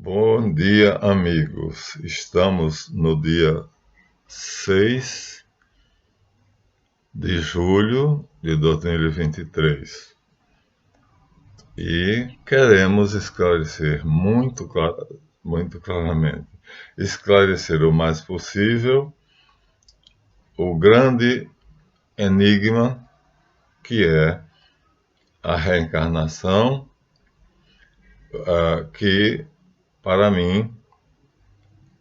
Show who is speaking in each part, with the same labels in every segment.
Speaker 1: Bom dia, amigos. Estamos no dia 6 de julho de 2023 e queremos esclarecer muito claramente, esclarecer o mais possível o grande enigma que é a reencarnação, que para mim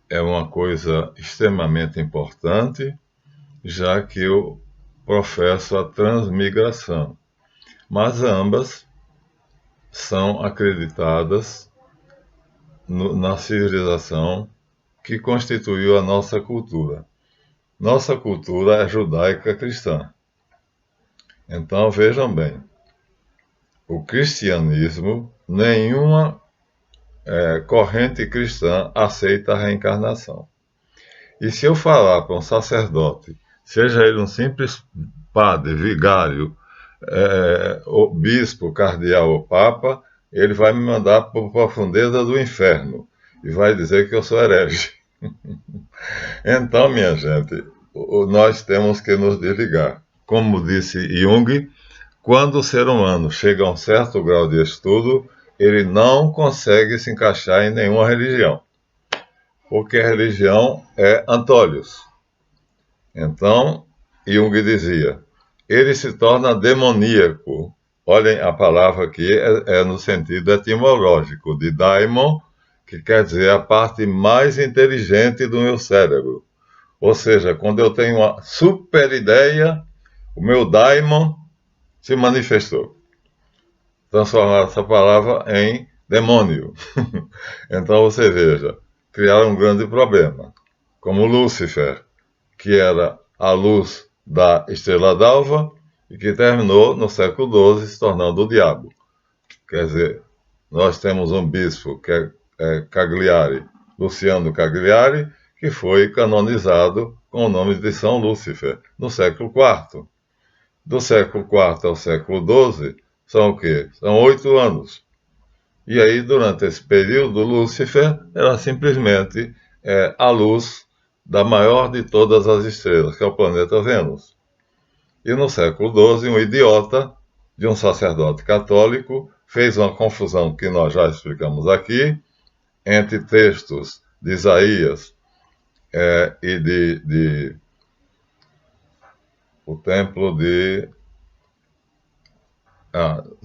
Speaker 1: é uma coisa extremamente importante, já que eu professo a transmigração, mas ambas são acreditadas na civilização que constituiu a nossa cultura. Nossa cultura é judaica cristã. Então vejam bem, o cristianismo, nenhuma corrente cristã aceita a reencarnação. E se eu falar para um sacerdote, seja ele um simples padre, vigário, o bispo, cardeal ou papa, ele vai me mandar para a profundeza do inferno e vai dizer que eu sou herege. Então, minha gente, nós temos que nos desligar. Como disse Jung, quando o ser humano chega a um certo grau de estudo, ele não consegue se encaixar em nenhuma religião, porque a religião é Antolius. Então, Jung dizia, ele se torna demoníaco. Olhem, a palavra aqui é no sentido etimológico, de daimon, que quer dizer a parte mais inteligente do meu cérebro. Ou seja, quando eu tenho uma super ideia, o meu daimon se manifestou. Transformar essa palavra em demônio. Então você veja, criaram um grande problema, como Lúcifer, que era a luz da estrela d'alva e que terminou no século XII se tornando o diabo. Quer dizer, nós temos um bispo que é Cagliari, Luciano Cagliari, que foi canonizado com o nome de São Lúcifer, no século IV. Do século IV ao século XII, são o quê? São 8 anos. E aí, durante esse período, Lúcifer era simplesmente a luz da maior de todas as estrelas, que é o planeta Vênus. E no século XII, um idiota de um sacerdote católico fez uma confusão que nós já explicamos aqui, entre textos de Isaías e o templo de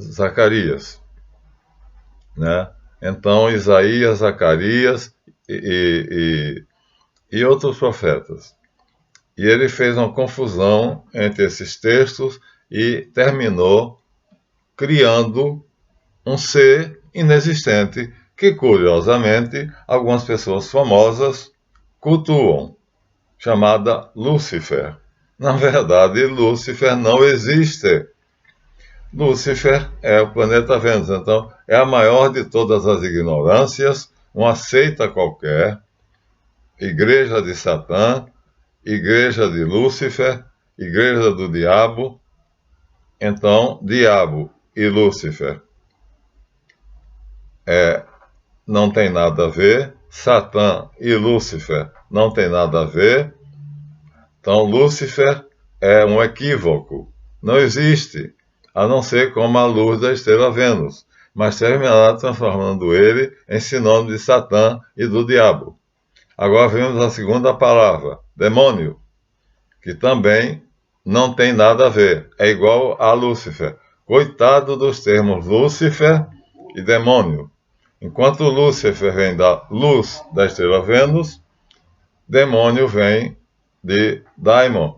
Speaker 1: Zacarias, né? Então, Isaías, Zacarias e outros profetas. E ele fez uma confusão entre esses textos e terminou criando um ser inexistente que, curiosamente, algumas pessoas famosas cultuam, chamada Lúcifer. Na verdade, Lúcifer não existe. Lúcifer é o planeta Vênus, então é a maior de todas as ignorâncias, uma seita qualquer, igreja de Satã, igreja de Lúcifer, igreja do diabo. Então, diabo e Lúcifer não tem nada a ver, Satã e Lúcifer não tem nada a ver. Então, Lúcifer é um equívoco, não existe, a não ser como a luz da estrela Vênus, mas terminará transformando ele em sinônimo de Satã e do diabo. Agora vemos a segunda palavra, demônio, que também não tem nada a ver, é igual a Lúcifer. Coitado dos termos Lúcifer e demônio. Enquanto Lúcifer vem da luz da estrela Vênus, demônio vem de daimon,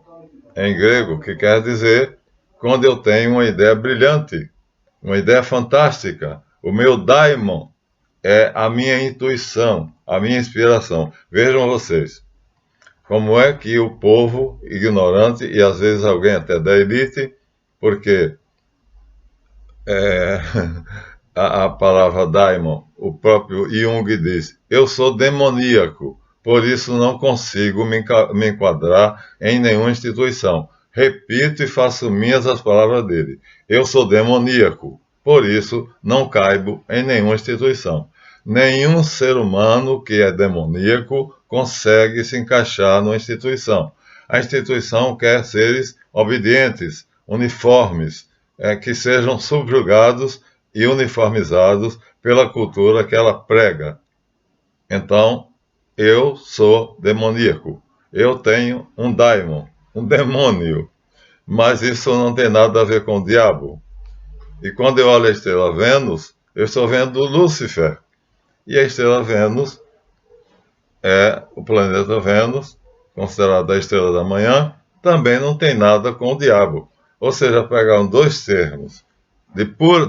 Speaker 1: em grego, que quer dizer quando eu tenho uma ideia brilhante, uma ideia fantástica. O meu daimon é a minha intuição, a minha inspiração. Vejam vocês, como é que o povo ignorante, e às vezes alguém até da elite, porque a palavra daimon, o próprio Jung diz, eu sou demoníaco, por isso não consigo me enquadrar em nenhuma instituição. Repito e faço minhas as palavras dele. Eu sou demoníaco, por isso não caibo em nenhuma instituição. Nenhum ser humano que é demoníaco consegue se encaixar numa instituição. A instituição quer seres obedientes, uniformes, que sejam subjugados e uniformizados pela cultura que ela prega. Então, eu sou demoníaco. Eu tenho um daimon, um demônio. Mas isso não tem nada a ver com o diabo. E quando eu olho a estrela Vênus, eu estou vendo Lúcifer. E a estrela Vênus é o planeta Vênus, considerado a estrela da manhã, também não tem nada com o diabo. Ou seja, pegaram dois termos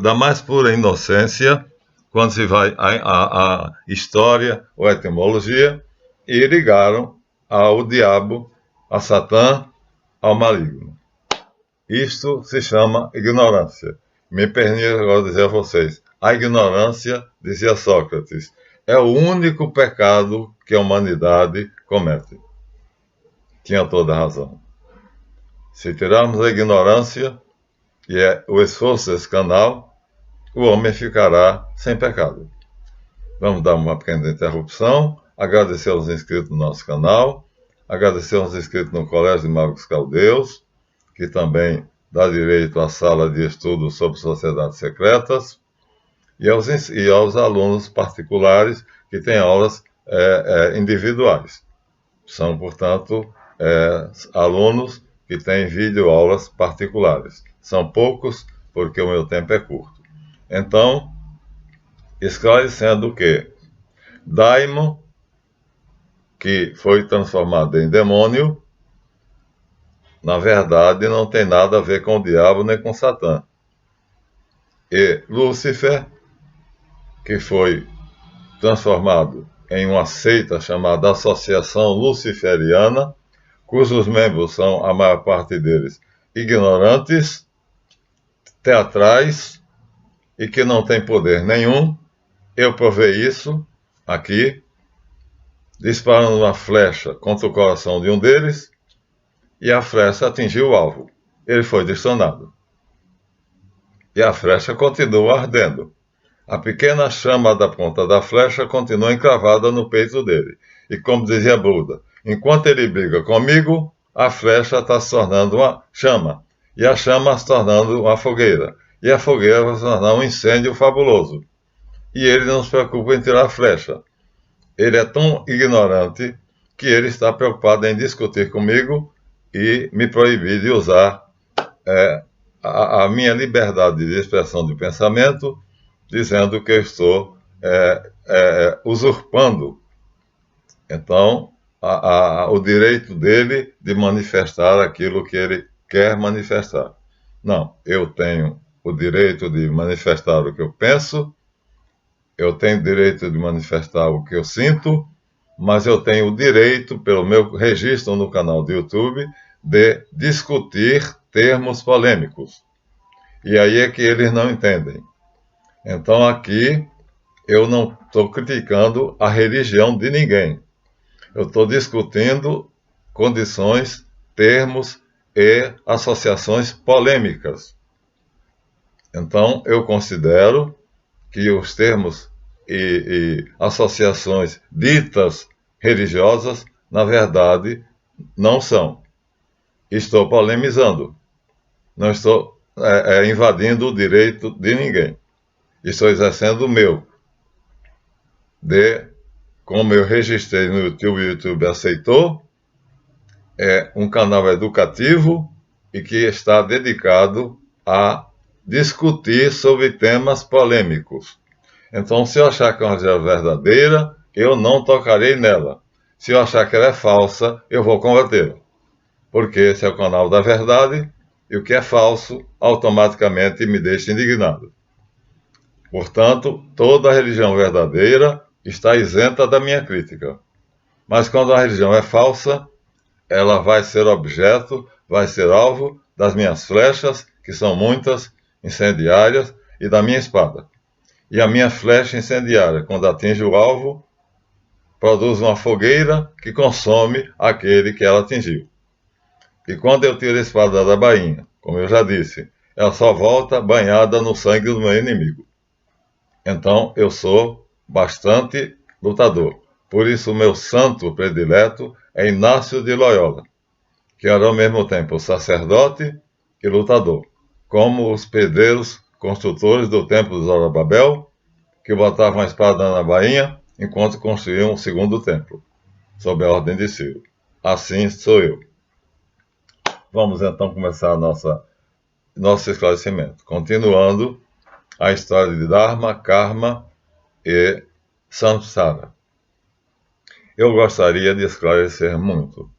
Speaker 1: da mais pura inocência, quando se vai à história ou à etimologia, e ligaram ao diabo, a Satã, ao maligno. Isto se chama ignorância. Me permito agora dizer a vocês, a ignorância, dizia Sócrates, é o único pecado que a humanidade comete. Tinha toda a razão. Se tirarmos a ignorância, e é o esforço desse canal, o homem ficará sem pecado. Vamos dar uma pequena interrupção, agradecer aos inscritos no nosso canal, agradecer aos inscritos no Colégio de Magos Caldeus, que também dá direito à sala de estudo sobre sociedades secretas, e aos alunos particulares que têm aulas individuais. São, portanto, alunos que têm videoaulas particulares. São poucos, porque o meu tempo é curto. Então, esclarecendo que daimon, que foi transformado em demônio, na verdade não tem nada a ver com o diabo nem com Satã. E Lúcifer, que foi transformado em uma seita chamada Associação Luciferiana, cujos membros são, a maior parte deles, ignorantes, teatrais e que não têm poder nenhum. Eu provei isso aqui, disparando uma flecha contra o coração de um deles, e a flecha atingiu o alvo. Ele foi destronado. E a flecha continua ardendo. A pequena chama da ponta da flecha continua encravada no peito dele. E como dizia Buda, enquanto ele briga comigo, a flecha está se tornando uma chama. E a chama se tornando uma fogueira. E a fogueira vai se tornar um incêndio fabuloso. E ele não se preocupa em tirar a flecha. Ele é tão ignorante que ele está preocupado em discutir comigo e me proibir de usar a minha liberdade de expressão de pensamento, dizendo que eu estou usurpando, então, o direito dele de manifestar aquilo que ele quer manifestar. Não, eu tenho o direito de manifestar o que eu penso, eu tenho o direito de manifestar o que eu sinto, mas eu tenho o direito, pelo meu registro no canal do YouTube, de discutir termos polêmicos. E aí é que eles não entendem. Então aqui eu não estou criticando a religião de ninguém. Eu estou discutindo condições, termos e associações polêmicas. Então eu considero que os termos e associações ditas religiosas, na verdade, não são. Estou polemizando. Não estou invadindo o direito de ninguém. Estou exercendo o meu. Como eu registrei no YouTube, o YouTube aceitou, é um canal educativo e que está dedicado a discutir sobre temas polêmicos. Então, se eu achar que é uma religião verdadeira, eu não tocarei nela. Se eu achar que ela é falsa, eu vou convertê-la. Porque esse é o canal da verdade, e o que é falso, automaticamente me deixa indignado. Portanto, toda religião verdadeira está isenta da minha crítica. Mas quando a religião é falsa, ela vai ser objeto, vai ser alvo das minhas flechas, que são muitas, incendiárias, e da minha espada. E a minha flecha incendiária, quando atinge o alvo, produz uma fogueira que consome aquele que ela atingiu. E quando eu tiro a espada da bainha, como eu já disse, ela só volta banhada no sangue do meu inimigo. Então eu sou bastante lutador. Por isso, o meu santo predileto é Inácio de Loyola, que era ao mesmo tempo sacerdote e lutador, como os pedreiros construtores do templo de Zorobabel, que botavam a espada na bainha enquanto construíam o segundo templo, sob a ordem de Ciro. Assim sou eu. Vamos então começar nosso esclarecimento, continuando a história de Dharma, Karma e Samsara. Eu gostaria de esclarecer muito,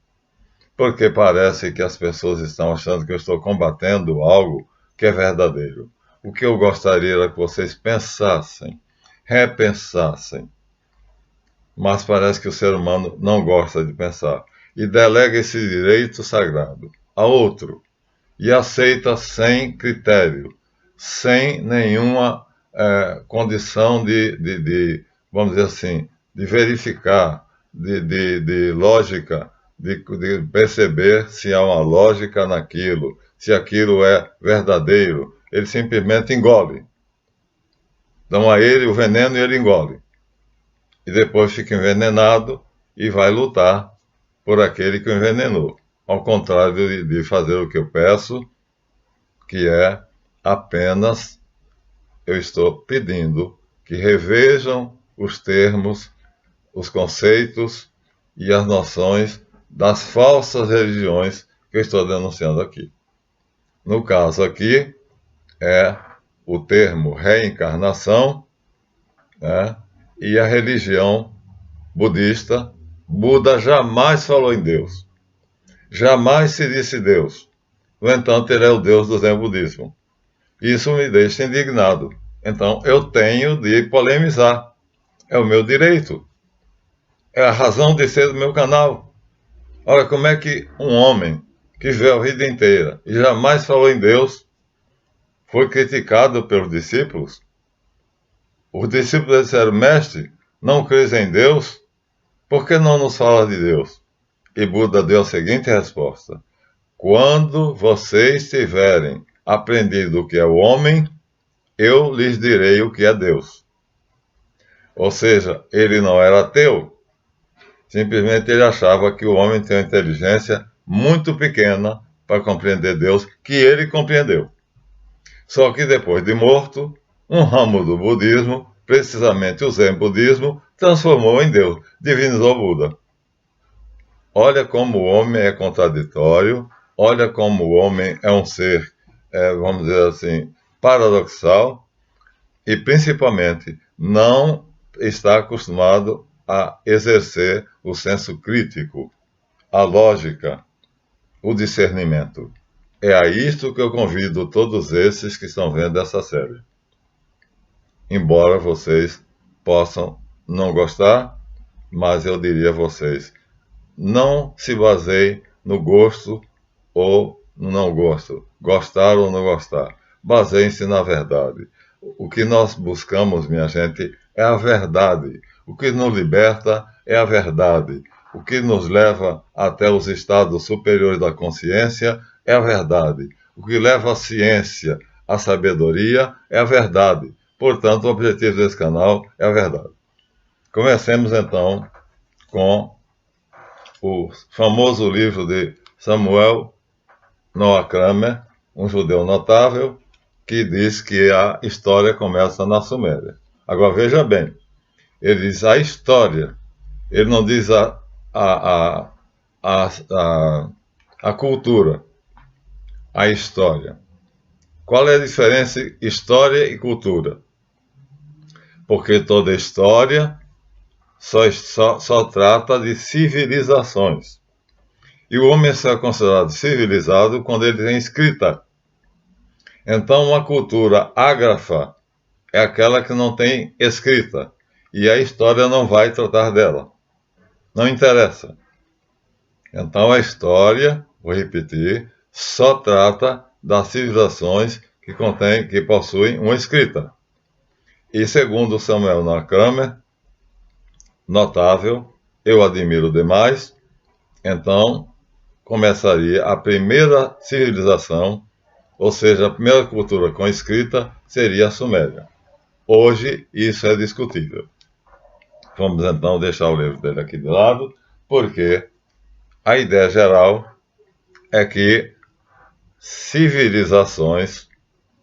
Speaker 1: porque parece que as pessoas estão achando que eu estou combatendo algo que é verdadeiro. O que eu gostaria era que vocês pensassem, repensassem. Mas parece que o ser humano não gosta de pensar e delega esse direito sagrado a outro e aceita sem critério, sem nenhuma condição de, vamos dizer assim, de verificar, de lógica, de perceber se há uma lógica naquilo, se aquilo é verdadeiro. Ele simplesmente engole. Dão a ele o veneno e ele engole. E depois fica envenenado e vai lutar por aquele que o envenenou. Ao contrário de fazer o que eu peço, que é apenas, eu estou pedindo que revejam os termos, os conceitos e as noções das falsas religiões que eu estou denunciando aqui. No caso aqui, é o termo reencarnação, né? E a religião budista. Buda jamais falou em Deus. Jamais se disse Deus. No entanto, ele é o Deus do Zen budismo. Isso me deixa indignado. Então, eu tenho de polemizar. É o meu direito. É a razão de ser do meu canal. Olha, como é que um homem que viveu a vida inteira e jamais falou em Deus foi criticado pelos discípulos? Os discípulos disseram: mestre, não crês em Deus? Por que não nos fala de Deus? E Buda deu a seguinte resposta: quando vocês tiverem aprendido o que é o homem, eu lhes direi o que é Deus. Ou seja, ele não era ateu. Simplesmente ele achava que o homem tem uma inteligência muito pequena para compreender Deus, que ele compreendeu. Só que depois de morto, um ramo do budismo, precisamente o Zen budismo, transformou em Deus, divinizou Buda. Olha como o homem é contraditório, olha como o homem é um ser, vamos dizer assim, paradoxal, e principalmente não está acostumado a exercer o senso crítico, a lógica, o discernimento. É a isto que eu convido todos esses que estão vendo essa série. Embora vocês possam não gostar, mas eu diria a vocês, não se baseiem no gosto ou no não gosto, gostar ou não gostar. Baseiem-se na verdade. O que nós buscamos, minha gente, é a verdade. O que nos liberta é a verdade. O que nos leva até os estados superiores da consciência é a verdade. O que leva a ciência, a sabedoria, é a verdade. Portanto, o objetivo desse canal é a verdade. Comecemos então com o famoso livro de Samuel Noah Kramer, um judeu notável, que diz que a história começa na Suméria. Agora veja bem, ele diz a história, ele não diz a cultura, a história. Qual é a diferença entre história e cultura? Porque toda história só trata de civilizações. E o homem é considerado civilizado quando ele tem escrita. Então, uma cultura ágrafa é aquela que não tem escrita. E a história não vai tratar dela. Não interessa. Então, a história, vou repetir, só trata das civilizações que possuem uma escrita. E segundo Samuel Noah Kramer, notável, eu admiro demais, então começaria a primeira civilização, ou seja, a primeira cultura com escrita seria a Suméria. Hoje isso é discutível. Vamos então deixar o livro dele aqui de lado, porque a ideia geral é que civilizações,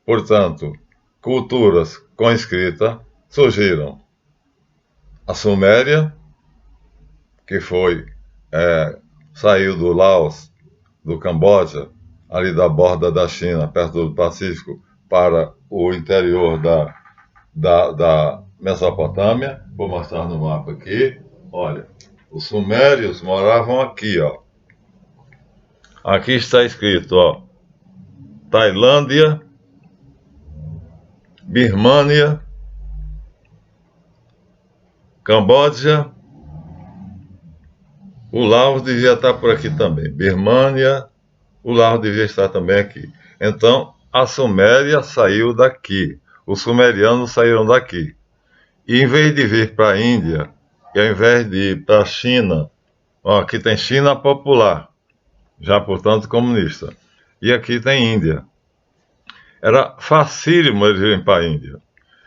Speaker 1: portanto, culturas com escrita, surgiram. A Suméria, que saiu do Laos, do Camboja, ali da borda da China, perto do Pacífico, para o interior da Mesopotâmia. Vou mostrar no mapa aqui. Olha, os sumérios moravam aqui, ó. Aqui está escrito, ó, Tailândia, Birmânia, Camboja, o Laos devia estar por aqui também. Birmânia, o Laos devia estar também aqui. Então, a Suméria saiu daqui. Os sumerianos saíram daqui. E em vez de vir para a Índia, e ao invés de ir para a China, ó, aqui tem China popular, já portanto comunista. E aqui tem Índia. Era facílimo eles irem para a Índia.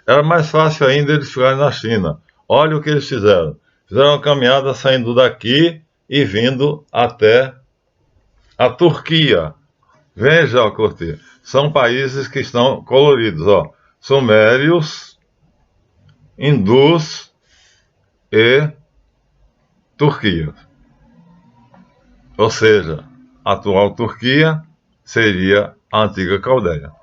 Speaker 1: Era mais fácil ainda eles ficarem na China. Olha o que eles fizeram. Fizeram uma caminhada saindo daqui e vindo até a Turquia. Veja, ó, Corte, são países que estão coloridos, ó. Sumérios, hindus e Turquia. Ou seja, a atual Turquia seria a antiga Caldeia.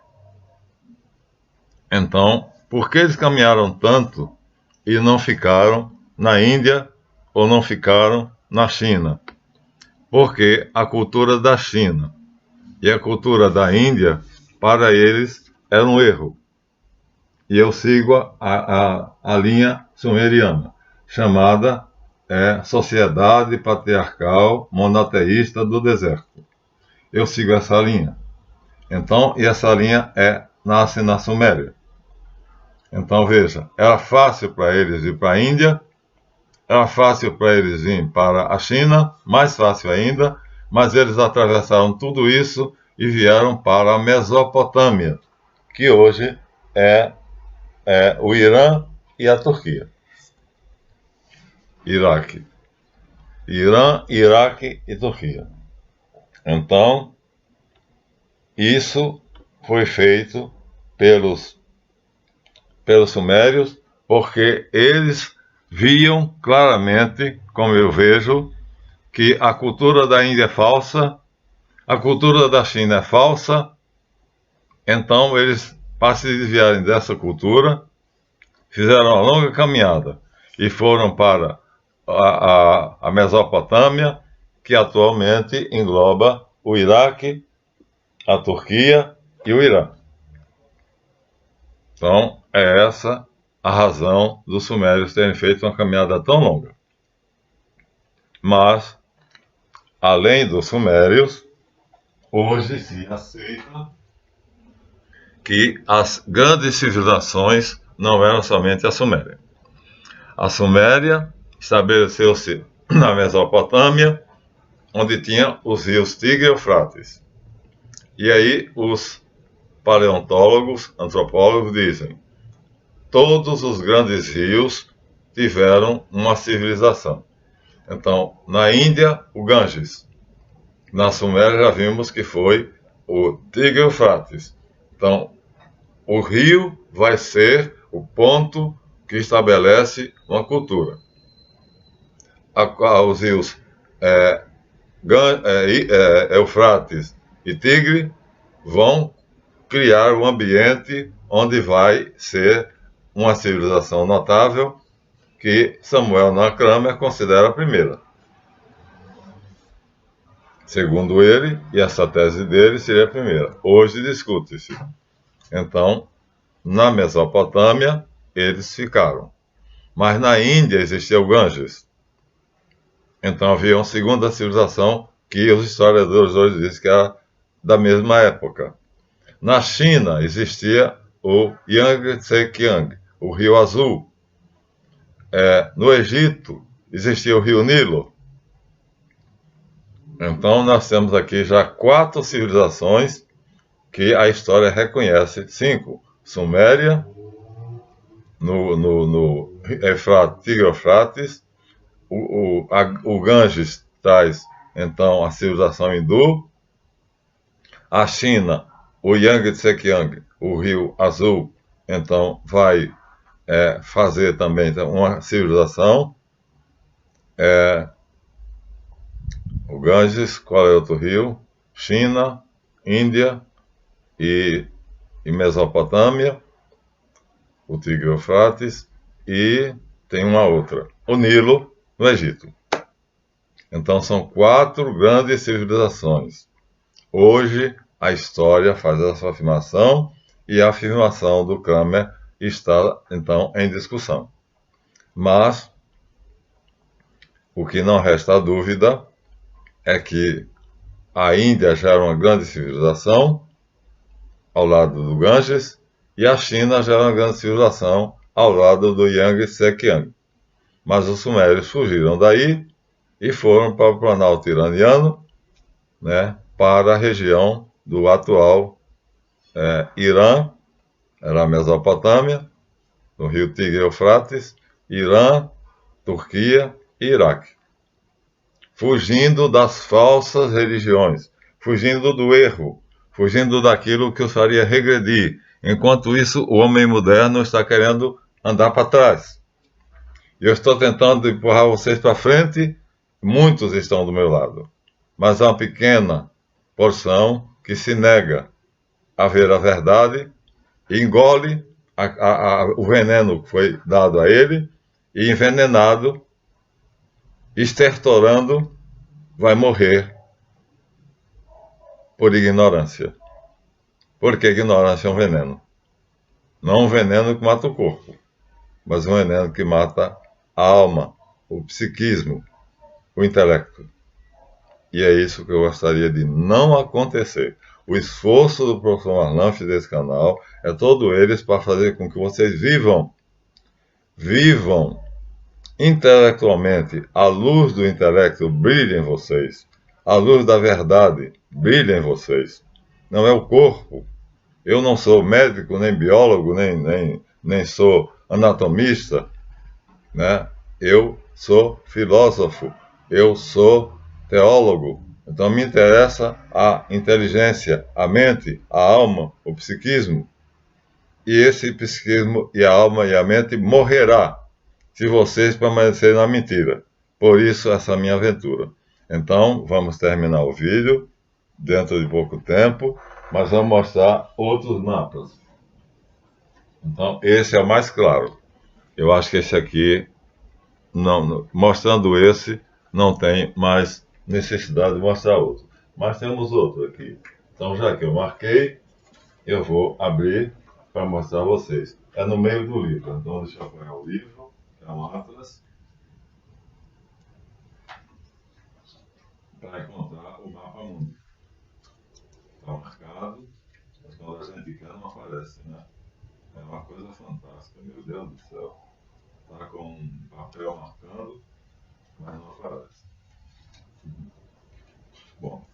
Speaker 1: Então, por que eles caminharam tanto e não ficaram na Índia ou não ficaram na China? Porque a cultura da China e a cultura da Índia, para eles, era um erro. E eu sigo a linha sumeriana, chamada Sociedade Patriarcal Monoteísta do Deserto. Eu sigo essa linha. Então, e essa linha nasce na Suméria. Então, veja, era fácil para eles ir para a Índia, era fácil para eles ir para a China, mais fácil ainda, mas eles atravessaram tudo isso e vieram para a Mesopotâmia, que hoje é o Irã e a Turquia. Iraque. Irã, Iraque e Turquia. Então, isso foi feito pelos sumérios, porque eles viam claramente, como eu vejo, que a cultura da Índia é falsa, a cultura da China é falsa. Então eles, para se desviarem dessa cultura, fizeram uma longa caminhada e foram para a Mesopotâmia, que atualmente engloba o Iraque, a Turquia e o Irã. Então, é essa a razão dos sumérios terem feito uma caminhada tão longa. Mas, além dos sumérios, hoje se aceita que as grandes civilizações não eram somente a Suméria. A Suméria estabeleceu-se na Mesopotâmia, onde tinha os rios Tigre e Eufrates. E aí os paleontólogos, antropólogos dizem: todos os grandes rios tiveram uma civilização. Então, na Índia, o Ganges. Na Suméria já vimos que foi o Tigre e Eufrates. Então, o rio vai ser o ponto que estabelece uma cultura. Os rios Eufrates e Tigre vão criar um ambiente onde vai ser uma civilização notável, que Samuel Noah Kramer considera a primeira. Segundo ele, e essa tese dele seria a primeira. Hoje discute-se. Então, na Mesopotâmia, eles ficaram. Mas na Índia existia o Ganges. Então havia uma segunda civilização que os historiadores hoje dizem que era da mesma época. Na China existia o Yangtze-Kiang, o Rio Azul. No Egito existia o Rio Nilo. Então nós temos aqui já 4 civilizações que a história reconhece. 5. Suméria, no Tigre-Eufrates, o Ganges traz, então, a civilização hindu, a China, o Yangtze-Kiang, o Rio Azul, então, vai fazer também então, uma civilização. O Ganges, qual é outro rio? China, Índia e Mesopotâmia, o Tigre-Eufrates, e tem uma outra, o Nilo, no Egito. Então são 4 grandes civilizações. Hoje a história faz essa afirmação e a afirmação do Cramer está então em discussão. Mas o que não resta dúvida é que a Índia já era uma grande civilização ao lado do Ganges e a China já era uma grande civilização ao lado do Yangtze-Kiang. Mas os sumérios fugiram daí e foram para o Planalto iraniano, né, para a região do atual Irã, era a Mesopotâmia, no rio Tigre-Eufrates, Irã, Turquia e Iraque. Fugindo das falsas religiões, fugindo do erro, fugindo daquilo que os faria regredir. Enquanto isso, o homem moderno está querendo andar para trás. Eu estou tentando empurrar vocês para frente, muitos estão do meu lado. Mas há uma pequena porção que se nega a ver a verdade, engole o veneno que foi dado a ele, e envenenado, estertorando, vai morrer por ignorância. Porque ignorância é um veneno. Não um veneno que mata o corpo, mas um veneno que mata a alma, o psiquismo, o intelecto. E é isso que eu gostaria de não acontecer. O esforço do professor Marlanf desse canal é todo eles para fazer com que vocês vivam intelectualmente, a luz do intelecto brilha em vocês, a luz da verdade brilha em vocês. Não é o corpo. Eu não sou médico, nem biólogo, nem sou anatomista, né? Eu sou filósofo, eu sou teólogo. Então me interessa a inteligência, a mente, a alma, o psiquismo. E esse psiquismo e a alma e a mente morrerá se vocês permanecerem na mentira. Por isso, essa minha aventura. Então, vamos terminar o vídeo dentro de pouco tempo, mas vamos mostrar outros mapas. Então, esse é o mais claro. Eu acho que esse aqui, mostrando esse, não tem mais necessidade de mostrar outro. Mas temos outro aqui. Então, já que eu marquei, eu vou abrir para mostrar a vocês. É no meio do livro. Então, deixa eu apoiar o livro. É um atlas para encontrar o mapa mundo. Está marcado, mas quando a gente quer não aparece, né? É uma coisa fantástica, meu Deus do céu. Está com um papel marcando, mas não aparece. Bom,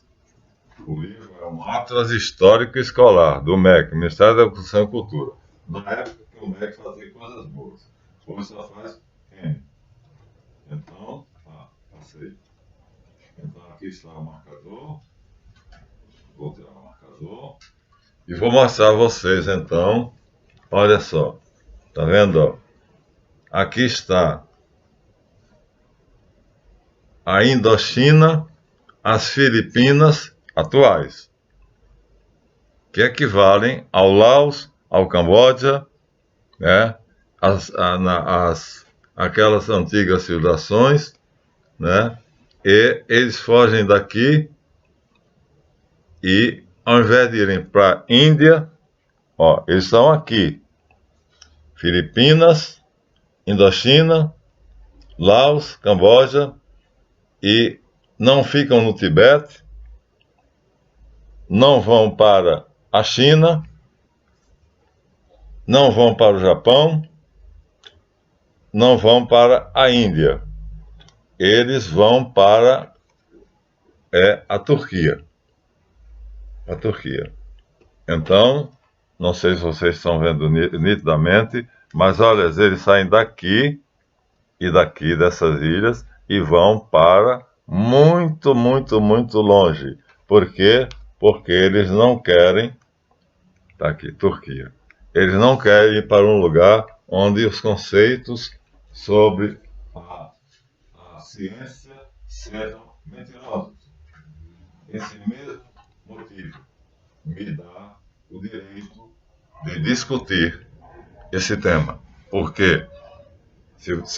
Speaker 1: o livro é um atlas histórico escolar do MEC, Ministério da Educação e Cultura. Na época que o MEC fazia coisas boas. Hoje só faz M. Então, passei. Então aqui está o marcador. Vou tirar o marcador. E vou mostrar a vocês então. Olha só. Tá vendo? Aqui está a Indochina, as Filipinas atuais, que equivalem ao Laos, ao Camboja, né? Aquelas antigas civilizações, né? E eles fogem daqui e, ao invés de irem para a Índia, eles estão aqui. Filipinas, Indochina, Laos, Camboja, e não ficam no Tibete, não vão para a China, não vão para o Japão, não vão para a Índia. Eles vão para a Turquia. A Turquia. Então, não sei se vocês estão vendo nitidamente, mas olha, eles saem daqui e daqui dessas ilhas e vão para muito, muito, muito longe. Por quê? Porque eles não querem... Está aqui, Turquia. Eles não querem ir para um lugar onde os conceitos sobre a ciência sejam mentirosos. Esse mesmo motivo me dá o direito de discutir esse tema. Porque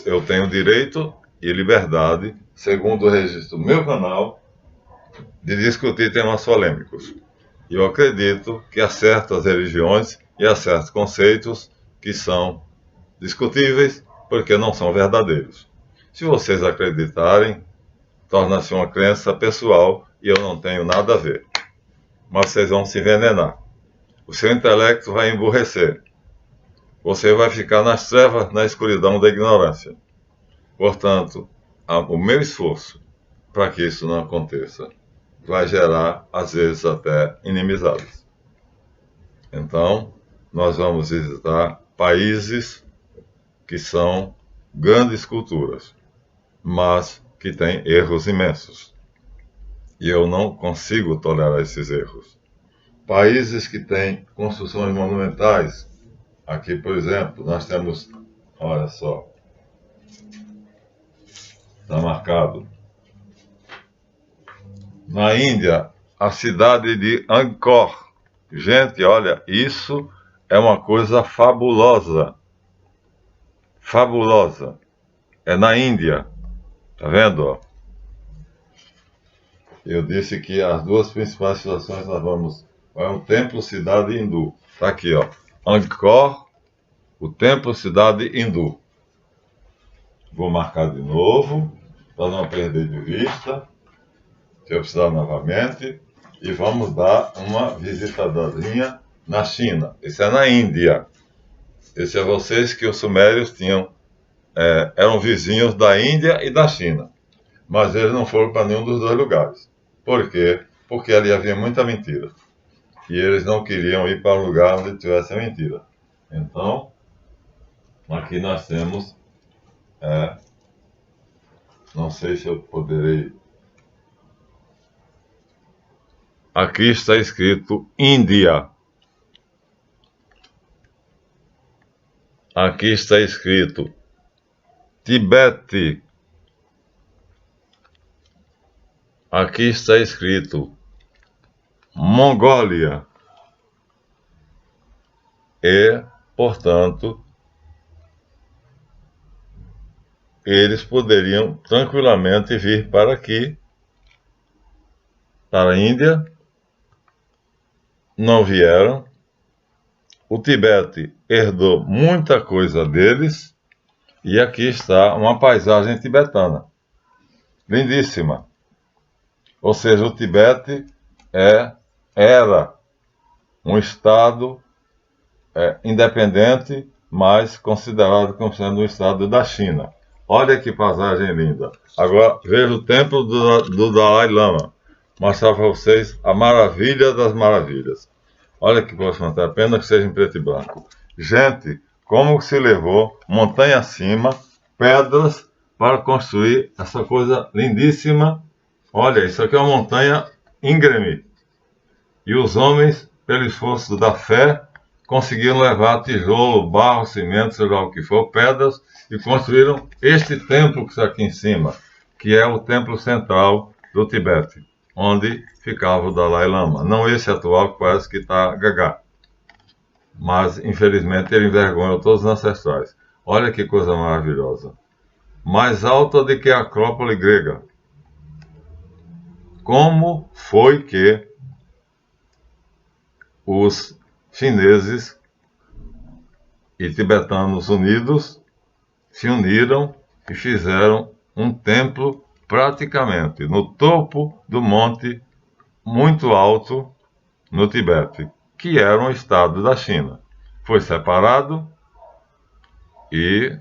Speaker 1: eu tenho direito e liberdade, segundo o registro do meu canal, de discutir temas polêmicos. E eu acredito que há certas religiões e há certos conceitos que são discutíveis porque não são verdadeiros. Se vocês acreditarem, torna-se uma crença pessoal e eu não tenho nada a ver. Mas vocês vão se envenenar. O seu intelecto vai emburrecer. Você vai ficar nas trevas, na escuridão da ignorância. Portanto, o meu esforço para que isso não aconteça vai gerar, às vezes, até inimizades. Então, nós vamos visitar países que são grandes culturas, mas que têm erros imensos. E eu não consigo tolerar esses erros. Países que têm construções monumentais. Aqui, por exemplo, nós temos, olha só, está marcado. Na Índia, a cidade de Angkor. Gente, olha, isso é uma coisa fabulosa. Fabulosa. É na Índia. Tá vendo? Eu disse que as duas principais situações nós vamos... É um templo cidade hindu. Tá aqui, ó. Angkor, o templo cidade hindu. Vou marcar de novo, para não perder de vista. Se eu precisar novamente. E vamos dar uma visitadazinha na China. Isso é na Índia. Esse é vocês que os sumérios tinham... eram vizinhos da Índia e da China. Mas eles não foram para nenhum dos dois lugares. Por quê? Porque ali havia muita mentira. E eles não queriam ir para um lugar onde tivesse a mentira. Então, aqui nós temos... não sei se eu poderei... Aqui está escrito Índia. Aqui está escrito Tibete. Aqui está escrito Mongólia. E, portanto, eles poderiam tranquilamente vir para aqui, para a Índia. Não vieram. O Tibete herdou muita coisa deles. E aqui está uma paisagem tibetana. Lindíssima. Ou seja, o Tibete era um estado independente, mas considerado como sendo um estado da China. Olha que paisagem linda. Agora veja o templo do Dalai Lama. Mostrar para vocês a maravilha das maravilhas. Olha que coisa fantástica, pena que seja em preto e branco. Gente, como se levou montanha acima, pedras, para construir essa coisa lindíssima. Olha, isso aqui é uma montanha íngreme. E os homens, pelo esforço da fé, conseguiram levar tijolo, barro, cimento, seja lá o que for, pedras, e construíram este templo que está aqui em cima, que é o templo central do Tibete, onde ficava o Dalai Lama. Não esse atual, que parece que está gagá. Mas, infelizmente, ele envergonhou todos os ancestrais. Olha que coisa maravilhosa. Mais alta do que a Acrópole grega. Como foi que os chineses e tibetanos unidos se uniram e fizeram um templo praticamente no topo do monte muito alto no Tibete, que era um estado da China. Foi separado e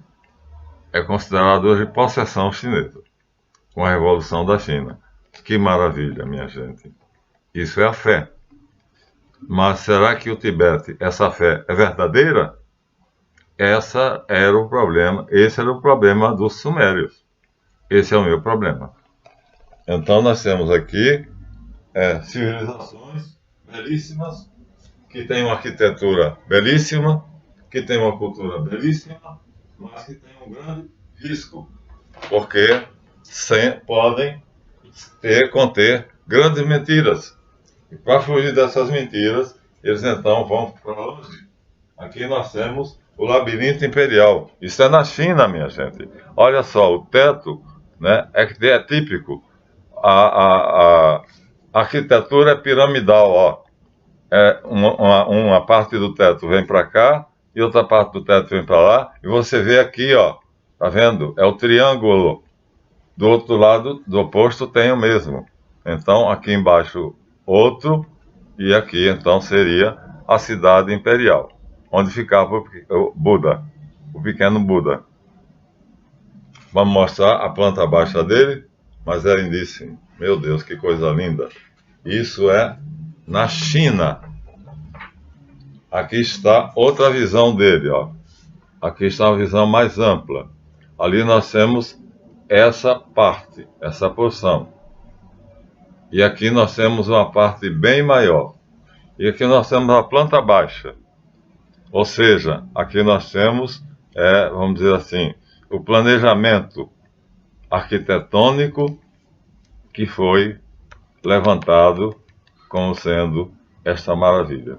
Speaker 1: é considerado hoje possessão chinesa, com a Revolução da China. Que maravilha, minha gente. Isso é a fé. Mas será que o Tibete, essa fé é verdadeira? esse era o problema dos sumérios. Esse é o meu problema. Então nós temos aqui civilizações belíssimas, que têm uma arquitetura belíssima, que têm uma cultura belíssima, mas que têm um grande risco, porque podem conter grandes mentiras. E para fugir dessas mentiras, eles então vão para onde? Aqui nós temos o labirinto imperial. Isso é na China, minha gente. Olha só, o teto, né, é típico. A arquitetura é piramidal, ó. Uma parte do teto vem para cá e outra parte do teto vem para lá. E você vê aqui, ó, tá vendo? É o triângulo. Do outro lado, do oposto, tem o mesmo. Então, aqui embaixo, outro, e aqui, então, seria a cidade imperial, onde ficava o Buda, o pequeno Buda. Vamos mostrar a planta baixa dele, mas é lindíssimo. Meu Deus, que coisa linda. Isso é na China. Aqui está outra visão dele, ó. Aqui está uma visão mais ampla. Ali nós temos essa parte, essa porção. E aqui nós temos uma parte bem maior. E aqui nós temos a planta baixa. Ou seja, aqui nós temos, vamos dizer assim, o planejamento arquitetônico que foi levantado como sendo esta maravilha.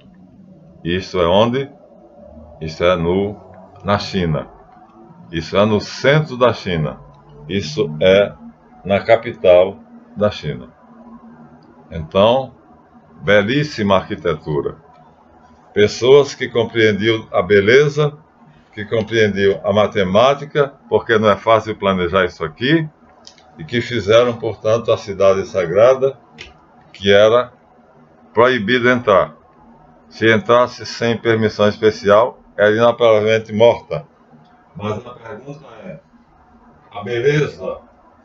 Speaker 1: Isso é onde? Isso é na China. Isso é no centro da China. Isso é na capital da China. Então, belíssima arquitetura. Pessoas que compreendiam a beleza, que compreendiam a matemática, porque não é fácil planejar isso aqui, e que fizeram, portanto, a cidade sagrada, que era proibido entrar. Se entrasse sem permissão especial, era inapelavelmente morta. Mas a pergunta é: a beleza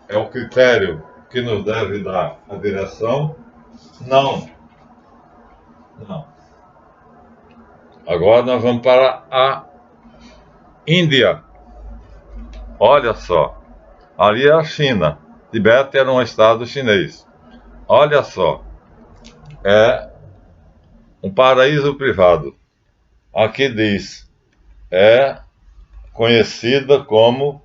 Speaker 1: é o critério que nos deve dar a direção? Não. Não. Agora nós vamos para a Índia. Olha só. Ali é a China. Tibete era um estado chinês. Olha só. É um paraíso privado. Aqui diz, é conhecida como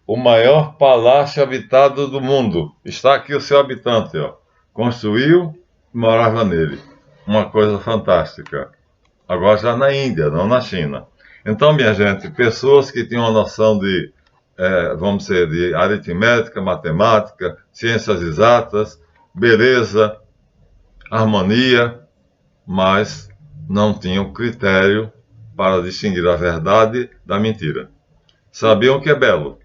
Speaker 1: o maior palácio habitado do mundo. Está aqui o seu habitante, ó. Construiu e morava nele. Uma coisa fantástica. Agora já na Índia, não na China. Então, minha gente, pessoas que tinham uma noção de, vamos dizer, de aritmética, matemática, ciências exatas, beleza, harmonia, mas não tinham critério para distinguir a verdade da mentira. Sabiam que é belo,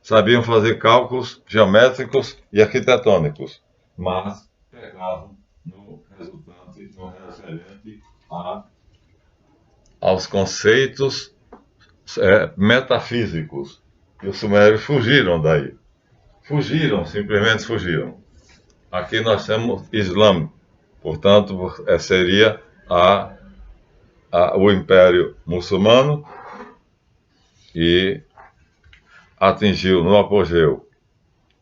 Speaker 1: sabiam fazer cálculos geométricos e arquitetônicos, mas pegavam no resultante, no referente aos conceitos metafísicos. E os sumérios fugiram daí. Fugiram, simplesmente fugiram. Aqui nós temos Islã, portanto, seria o Império Muçulmano, e atingiu no apogeu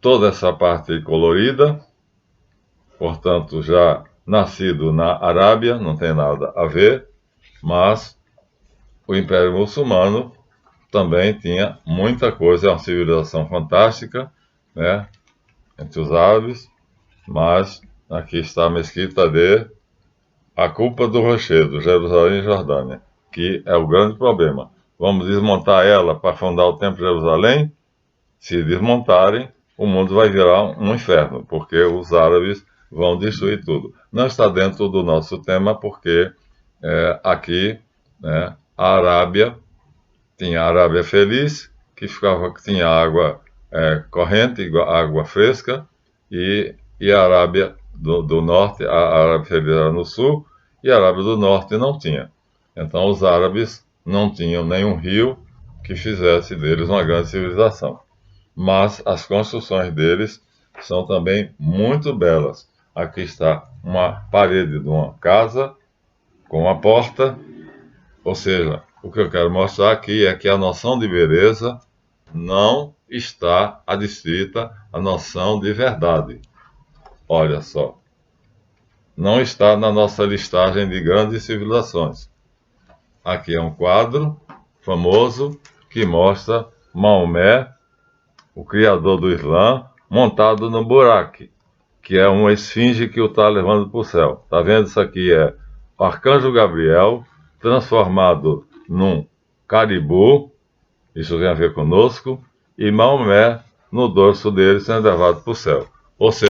Speaker 1: toda essa parte colorida, portanto, já nascido na Arábia, não tem nada a ver, mas o Império Muçulmano também tinha muita coisa, é uma civilização fantástica, né, entre os árabes, mas aqui está a mesquita de A Culpa do Rochedo, Jerusalém e Jordânia, que é o grande problema. Vamos desmontar ela para fundar o Templo de Jerusalém? Se desmontarem, o mundo vai virar um inferno, porque os árabes vão destruir tudo. Não está dentro do nosso tema, porque aqui, né, a Arábia tinha a Arábia Feliz, que tinha água corrente, água fresca, e a Arábia do Norte, a Arábia Feliz era no sul, e a Arábia do Norte não tinha. Então os árabes não tinham nenhum rio que fizesse deles uma grande civilização. Mas as construções deles são também muito belas. Aqui está uma parede de uma casa, com a porta. Ou seja, o que eu quero mostrar aqui é que a noção de beleza não está adstrita à noção de verdade. Olha só, não está na nossa listagem de grandes civilizações. Aqui é um quadro famoso que mostra Maomé, o criador do Islã, montado no buraque, que é uma esfinge que o está levando para o céu. Está vendo? Isso aqui é o arcanjo Gabriel transformado num caribu, isso tem a ver conosco, e Maomé no dorso dele sendo levado para o céu. Ou seja,